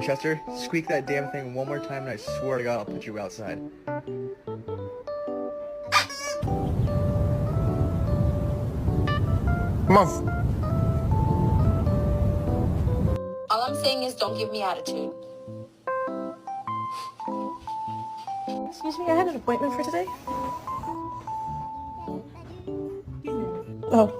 Chester, squeak that damn thing one more time and I swear to God I'll put you outside. Come on. All I'm saying is don't give me attitude. Excuse me, I had an appointment for today. Oh.